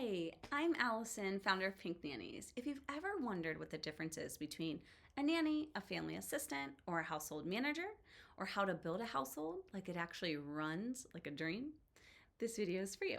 Hi, I'm Allison, founder of Pink Nannies. If you've ever wondered what the difference is between a nanny, a family assistant, or a household manager, or how to build a household like it actually runs like a dream, this video is for you.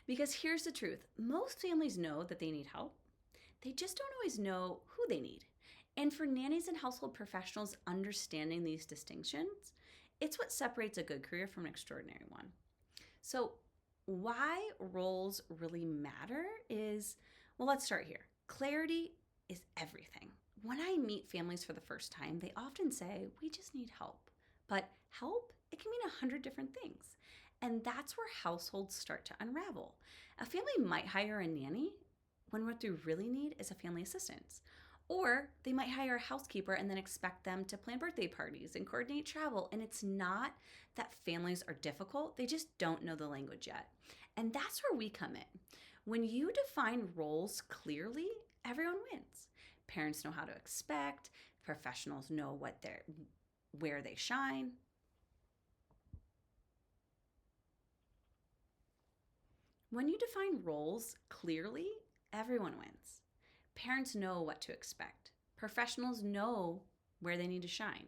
Because here's the truth, most families know that they need help. They just don't always know who they need. And for nannies and household professionals understanding these distinctions, it's what separates a good career from an extraordinary one. So, why roles really matter is, well, let's start here. Clarity is everything. When I meet families for the first time, they often say, we just need help. But help, it can mean 100 different things. And that's where households start to unravel. A family might hire a nanny when what they really need is a family assistant. Or they might hire a housekeeper and then expect them to plan birthday parties and coordinate travel. And it's not that families are difficult, they just don't know the language yet. And that's where we come in. When you define roles clearly, everyone wins. Parents know how to expect, professionals know where they shine. When you define roles clearly, everyone wins. Parents know what to expect. Professionals know where they need to shine.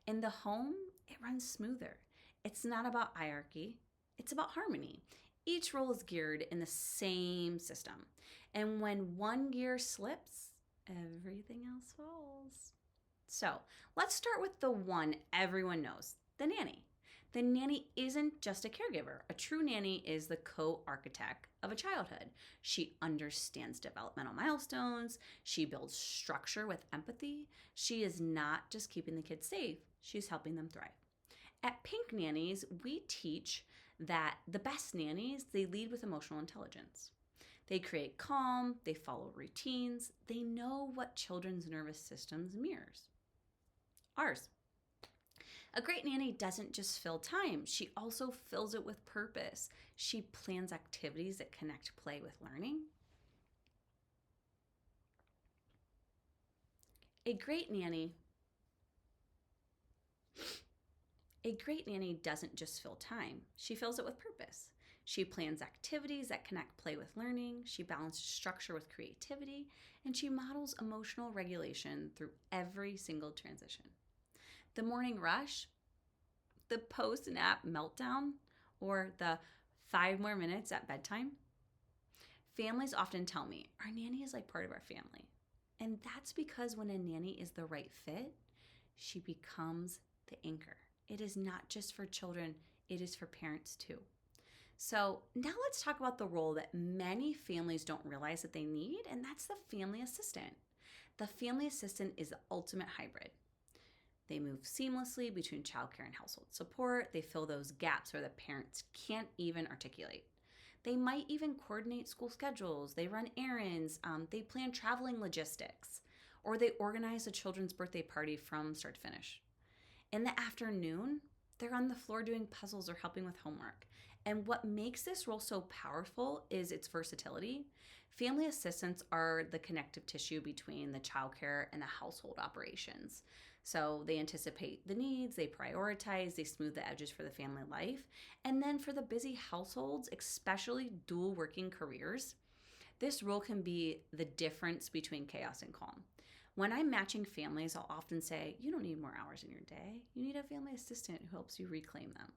In the home, it runs smoother. It's not about hierarchy, it's about harmony. Each role is geared in the same system. And when one gear slips, everything else falls. So let's start with the one everyone knows, the nanny. The nanny isn't just a caregiver. A true nanny is the co-architect of a childhood. She understands developmental milestones. She builds structure with empathy. She is not just keeping the kids safe. She's helping them thrive. At Pink Nannies, we teach that the best nannies, they lead with emotional intelligence. They create calm, they follow routines, they know what children's nervous systems mirrors. Ours. A great nanny doesn't just fill time, she also fills it with purpose. She plans activities that connect play with learning. A great nanny doesn't just fill time, she fills it with purpose. She plans activities that connect play with learning, she balances structure with creativity, and she models emotional regulation through every single transition. The morning rush, the post-nap meltdown, or the 5 more minutes at bedtime. Families often tell me, our nanny is like part of our family. And that's because when a nanny is the right fit, she becomes the anchor. It is not just for children, it is for parents too. So now let's talk about the role that many families don't realize that they need, and that's the family assistant. The family assistant is the ultimate hybrid. They move seamlessly between childcare and household support. They fill those gaps where the parents can't even articulate. They might even coordinate school schedules. They run errands. They plan traveling logistics, or they organize a children's birthday party from start to finish. In the afternoon, they're on the floor doing puzzles or helping with homework. And what makes this role so powerful is its versatility. Family assistants are the connective tissue between the childcare and the household operations. So they anticipate the needs, they prioritize, they smooth the edges for the family life. And then for the busy households, especially dual working careers, this role can be the difference between chaos and calm. When I'm matching families, I'll often say, you don't need more hours in your day. You need a family assistant who helps you reclaim them.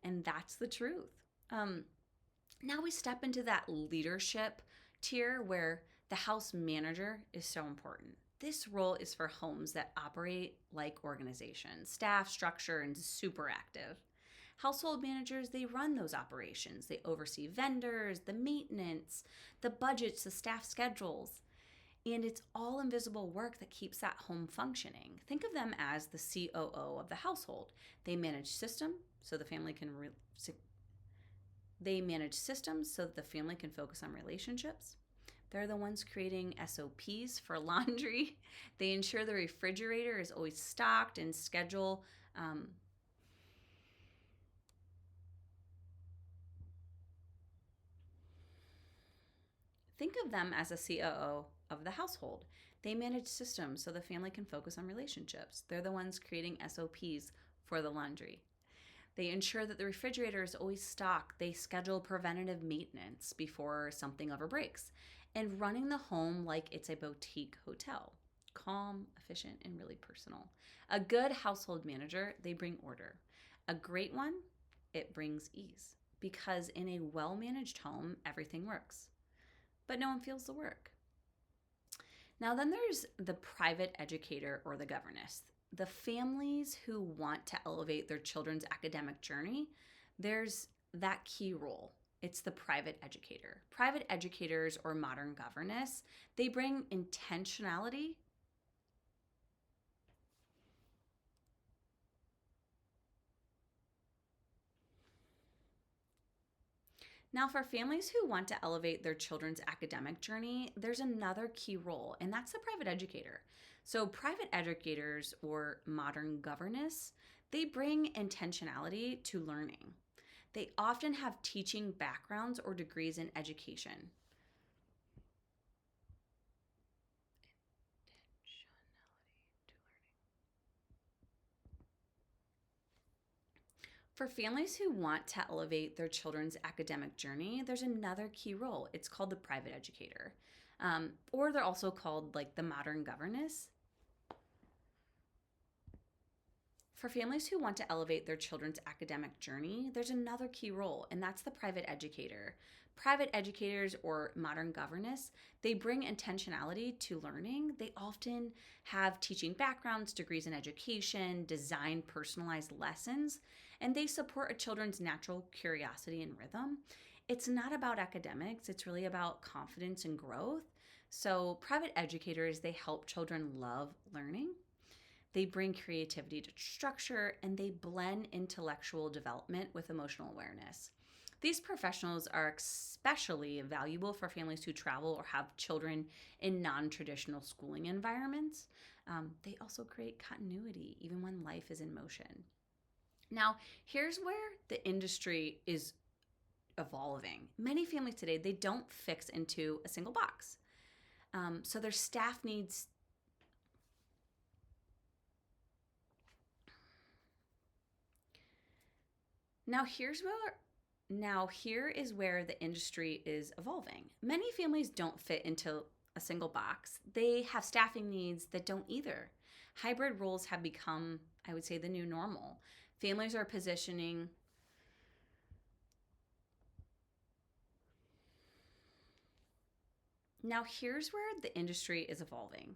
And that's the truth. Now we step into that leadership tier where the house manager is so important. This role is for homes that operate like organizations, staff, structure, and super active. Household managers, they run those operations. They oversee vendors, the maintenance, the budgets, the staff schedules. And it's all invisible work that keeps that home functioning. Think of them as the COO of the household. They manage systems so the family can focus on relationships. They're the ones creating SOPs for laundry. They ensure the refrigerator is always stocked and schedule. Think of them as a COO of the household. They manage systems so the family can focus on relationships. They're the ones creating SOPs for the laundry. They ensure that the refrigerator is always stocked. They schedule preventative maintenance before something ever breaks. And running the home like it's a boutique hotel. Calm, efficient, and really personal. A good household manager, they bring order. A great one, it brings ease. Because in a well-managed home, everything works. But no one feels the work. Now then there's the private educator or the governess. The families who want to elevate their children's academic journey, there's that key role. It's the private educator. Private educators or modern governess, they bring intentionality. Now, for families who want to elevate their children's academic journey, there's another key role, and that's the private educator. So, private educators or modern governess, they bring intentionality to learning. They often have teaching backgrounds or degrees in education. For families who want to elevate their children's academic journey, there's another key role. It's called the private educator, or they're also called like the modern governess. For families who want to elevate their children's academic journey, there's another key role, and that's the private educator. Private educators or modern governess, they bring intentionality to learning. They often have teaching backgrounds, degrees in education, design personalized lessons, and they support a children's natural curiosity and rhythm. It's not about academics, it's really about confidence and growth. So, private educators, they help children love learning. They bring creativity to structure and they blend intellectual development with emotional awareness. These professionals are especially valuable for families who travel or have children in non traditional schooling environments. They also create continuity even when life is in motion. Now, here's where the industry is evolving. Many families today, they don't fix into a single box. So their staff needs here is where the industry is evolving. Many families don't fit into a single box. They have staffing needs that don't either. Hybrid roles have become, I would say, the new normal. Families are positioning Now, here's where the industry is evolving.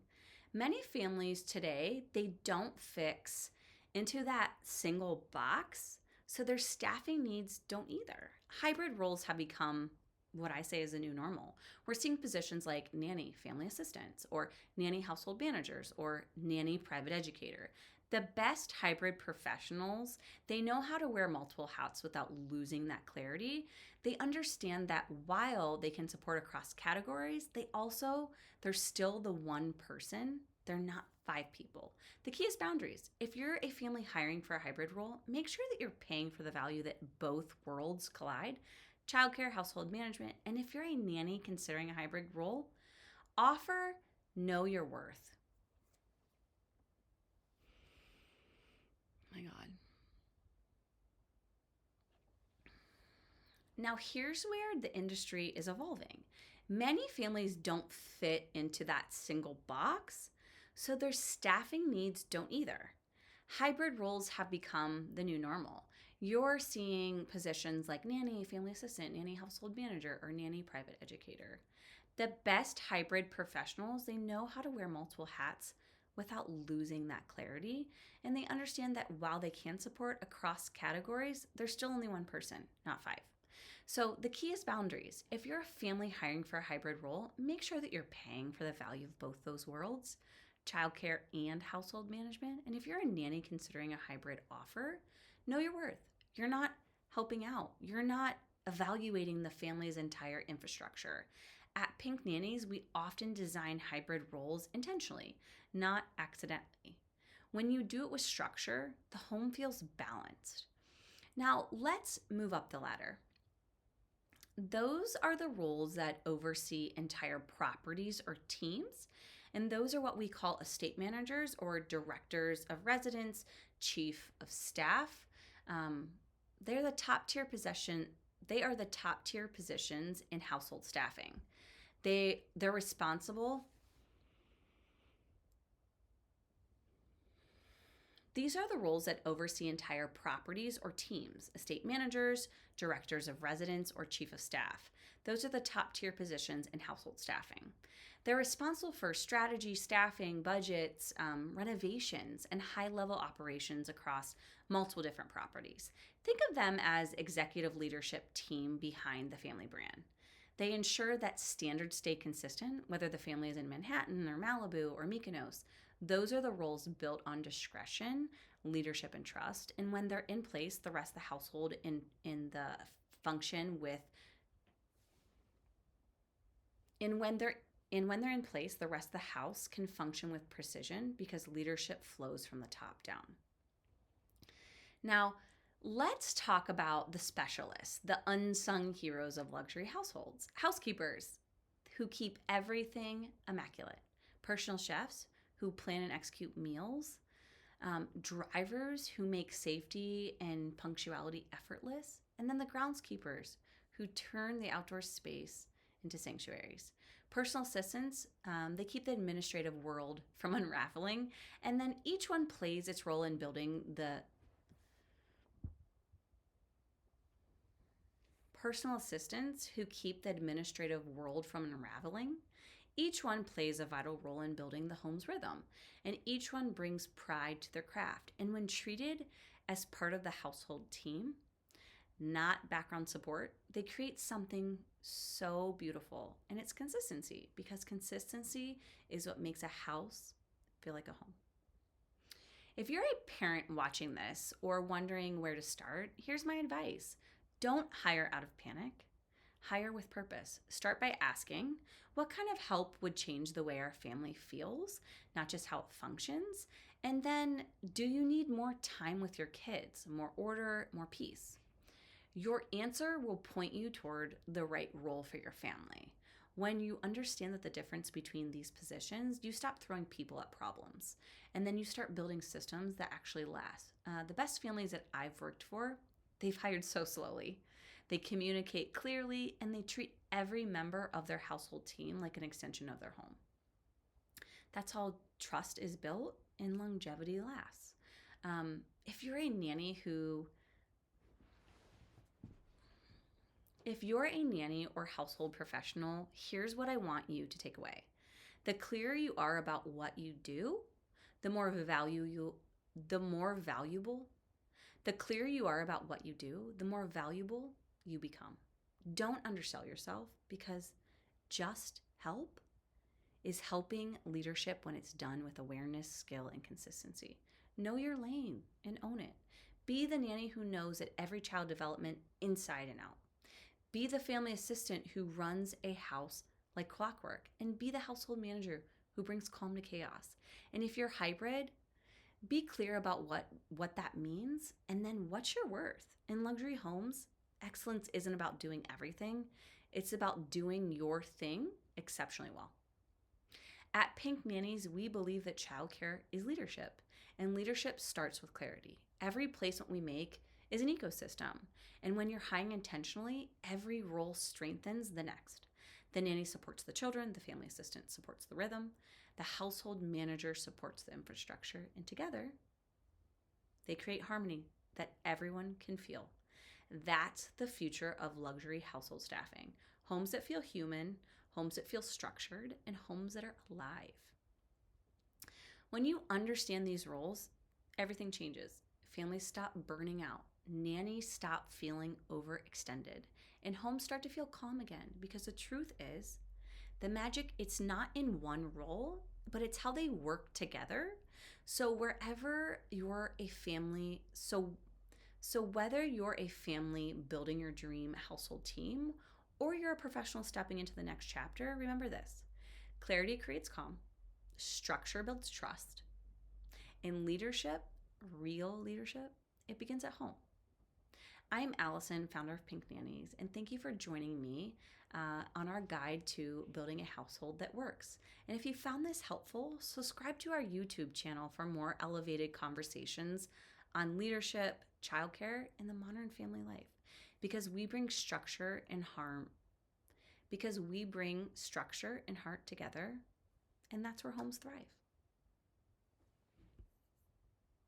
Many families today, they don't fix into that single box, so their staffing needs don't either. Hybrid roles have become what I say is a new normal. We're seeing positions like nanny family assistants, or nanny household managers, or nanny private educator. The best hybrid professionals, they know how to wear multiple hats without losing that clarity. They understand that while they can support across categories, they're still the one person. They're not five people. The key is boundaries. If you're a family hiring for a hybrid role, make sure that you're paying for the value that both worlds collide: childcare, household management. And if you're a nanny considering a hybrid role, offer know your worth. Oh my God. Now, here's where the industry is evolving. Many families don't fit into that single box, so their staffing needs don't either. Hybrid roles have become the new normal. You're seeing positions like nanny, family assistant, nanny household manager, or nanny private educator. The best hybrid professionals, they know how to wear multiple hats without losing that clarity, and they understand that while they can support across categories, there's still only one person, not five. So the key is boundaries. If you're a family hiring for a hybrid role, make sure that you're paying for the value of both those worlds, childcare and household management. And if you're a nanny considering a hybrid offer, know your worth. You're not helping out. You're not evaluating the family's entire infrastructure. At Pink Nannies, we often design hybrid roles intentionally, not accidentally. When you do it with structure, the home feels balanced. Now, let's move up the ladder. Those are the roles that oversee entire properties or teams, and those are what we call estate managers or directors of residence, chief of staff. They're the top tier position. They are the top tier positions in household staffing. They're responsible. These are the roles that oversee entire properties or teams: estate managers, directors of residence, or chief of staff. Those are the top tier positions in household staffing. They're responsible for strategy, staffing, budgets, renovations, and high level operations across multiple different properties. Think of them as executive leadership team behind the family brand. They ensure that standards stay consistent, whether the family is in Manhattan or Malibu or Mykonos. Those are the roles built on discretion, leadership, and trust. And when they're in place, the rest of the household in the function with and when they're in place, the rest of the house can function with precision because leadership flows from the top down. Now, let's talk about the specialists, the unsung heroes of luxury households: housekeepers who keep everything immaculate, personal chefs who plan and execute meals, drivers who make safety and punctuality effortless, and then the groundskeepers who turn the outdoor space into sanctuaries. Personal assistants, they keep the administrative world from unraveling, and then each one plays its role in building the personal assistants who keep the administrative world from unraveling. Each one plays a vital role in building the home's rhythm, and each one brings pride to their craft. And when treated as part of the household team, not background support, they create something so beautiful. And it's consistency, because consistency is what makes a house feel like a home. If you're a parent watching this or wondering where to start, here's my advice. Don't hire out of panic. Hire with purpose. Start by asking, what kind of help would change the way our family feels, not just how it functions? And then, do you need more time with your kids, more order, more peace? Your answer will point you toward the right role for your family. When you understand that the difference between these positions, you stop throwing people at problems, and then you start building systems that actually last. The best families that I've worked for, they've hired so slowly. They communicate clearly, and they treat every member of their household team like an extension of their home. That's how trust is built and longevity lasts. If you're a nanny or household professional, here's what I want you to take away. The clearer you are about what you do, the more valuable. The clearer you are about what you do, the more valuable you become. Don't undersell yourself, because just help is helping leadership when it's done with awareness, skill, and consistency. Know your lane and own it. Be the nanny who knows that every child development inside and out. Be the family assistant who runs a house like clockwork, and be the household manager who brings calm to chaos. And if you're hybrid, be clear about what that means, and then what's your worth. In luxury homes, excellence isn't about doing everything. It's about doing your thing exceptionally well. At Pink Nannies, we believe that childcare is leadership, and leadership starts with clarity. Every placement we make is an ecosystem, and when you're hiring intentionally, every role strengthens the next. The nanny supports the children, the family assistant supports the rhythm, the household manager supports the infrastructure, and together, they create harmony that everyone can feel. That's the future of luxury household staffing. Homes that feel human, homes that feel structured, and homes that are alive. When you understand these roles, everything changes. Families stop burning out. Nannies stop feeling overextended. And homes start to feel calm again, because the truth is, the magic, it's not in one role, but it's how they work together. So wherever you're a family, so whether you're a family building your dream household team, or you're a professional stepping into the next chapter, remember this: clarity creates calm, structure builds trust, and leadership, real leadership, it begins at home. I'm Allison, founder of Pink Nannies, and thank you for joining me on our guide to building a household that works. And if you found this helpful, subscribe to our YouTube channel for more elevated conversations on leadership, childcare, and the modern family life, because we bring structure and heart together, and that's where homes thrive.